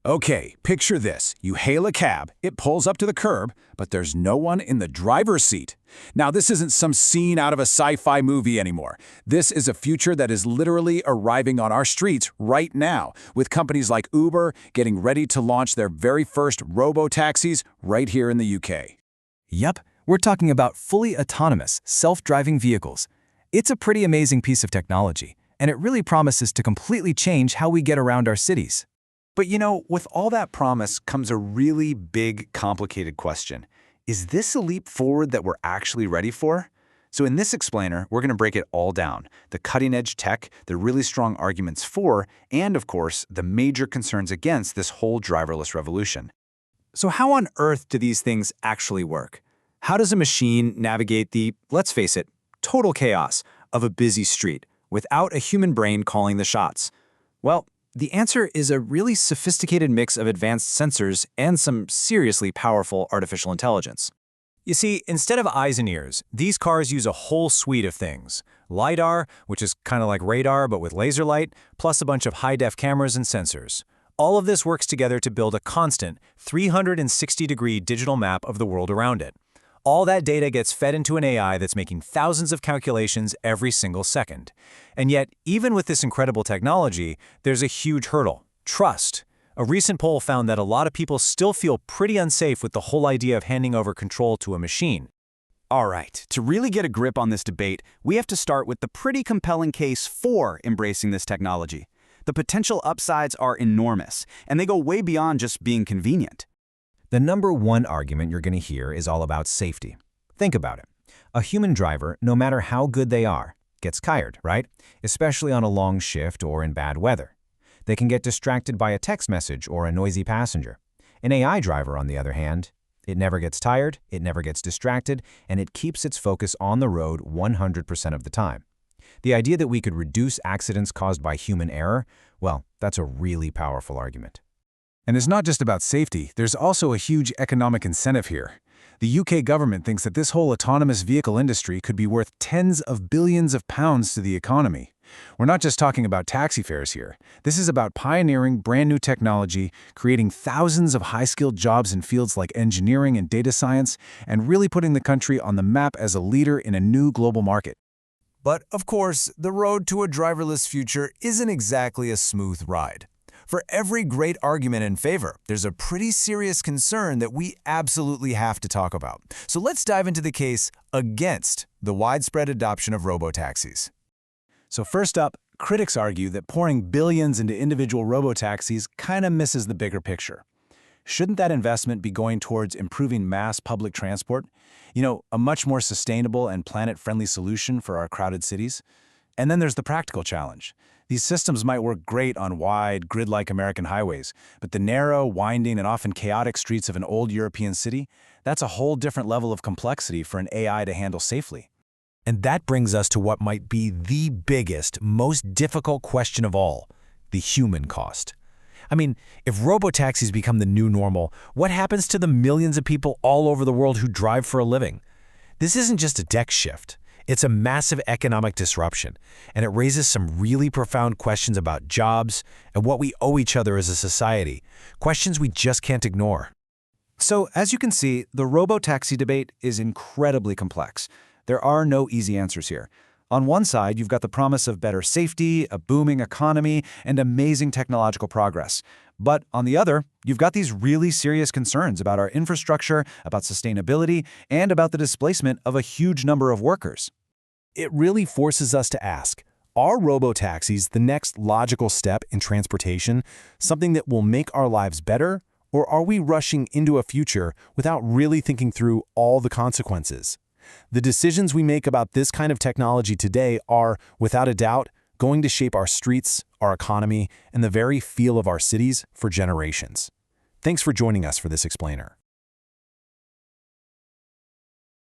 Okay, picture this. You hail a cab, it pulls up to the curb, but there's no one in the driver's seat. Now, this isn't some scene out of a sci-fi movie anymore. This is a future that is literally arriving on our streets right now, with companies like Uber getting ready to launch their very first robotaxis right here in the UK. Yup, we're talking about fully autonomous, self-driving vehicles. It's a pretty amazing piece of technology, and it really promises to completely change how we get around our cities. But with all that promise comes a really big, complicated question. Is this a leap forward that we're actually ready for? So in this explainer, we're going to break it all down. The cutting-edge tech, the really strong arguments for, and of course, the major concerns against this whole driverless revolution. So how on earth do these things actually work? How does a machine navigate the, let's face it, total chaos of a busy street without a human brain calling the shots? Well, the answer is a really sophisticated mix of advanced sensors and some seriously powerful artificial intelligence. You see, instead of eyes and ears, these cars use a whole suite of things. LiDAR, which is kind of like radar but with laser light, plus a bunch of high-def cameras and sensors. All of this works together to build a constant 360-degree digital map of the world around it. All that data gets fed into an AI that's making thousands of calculations every single second. And yet, even with this incredible technology, there's a huge hurdle: trust. A recent poll found that a lot of people still feel pretty unsafe with the whole idea of handing over control to a machine. All right, to really get a grip on this debate, we have to start with the pretty compelling case for embracing this technology. The potential upsides are enormous, and they go way beyond just being convenient. The number one argument you're going to hear is all about safety. Think about it. A human driver, no matter how good they are, gets tired, right? Especially on a long shift or in bad weather. They can get distracted by a text message or a noisy passenger. An AI driver, on the other hand, it never gets tired, it never gets distracted, and it keeps its focus on the road 100% of the time. The idea that we could reduce accidents caused by human error, well, that's a really powerful argument. And it's not just about safety, there's also a huge economic incentive here. The UK government thinks that this whole autonomous vehicle industry could be worth tens of billions of pounds to the economy. We're not just talking about taxi fares here. This is about pioneering brand new technology, creating thousands of high-skilled jobs in fields like engineering and data science, and really putting the country on the map as a leader in a new global market. But, of course, the road to a driverless future isn't exactly a smooth ride. For every great argument in favor, there's a pretty serious concern that we absolutely have to talk about. So let's dive into the case against the widespread adoption of robotaxis. So first up, critics argue that pouring billions into individual robotaxis kind of misses the bigger picture. Shouldn't that investment be going towards improving mass public transport? A much more sustainable and planet-friendly solution for our crowded cities? And then there's the practical challenge. These systems might work great on wide, grid-like American highways, but the narrow, winding, and often chaotic streets of an old European city, that's a whole different level of complexity for an AI to handle safely. And that brings us to what might be the biggest, most difficult question of all: the human cost. I mean, if robotaxis become the new normal, what happens to the millions of people all over the world who drive for a living? This isn't just a tech shift. It's a massive economic disruption, and it raises some really profound questions about jobs and what we owe each other as a society, questions we just can't ignore. So, as you can see, the robotaxi debate is incredibly complex. There are no easy answers here. On one side, you've got the promise of better safety, a booming economy, and amazing technological progress. But on the other, you've got these really serious concerns about our infrastructure, about sustainability, and about the displacement of a huge number of workers. It really forces us to ask, are robotaxis the next logical step in transportation, something that will make our lives better, or are we rushing into a future without really thinking through all the consequences? The decisions we make about this kind of technology today are, without a doubt, going to shape our streets, our economy, and the very feel of our cities for generations. Thanks for joining us for this explainer.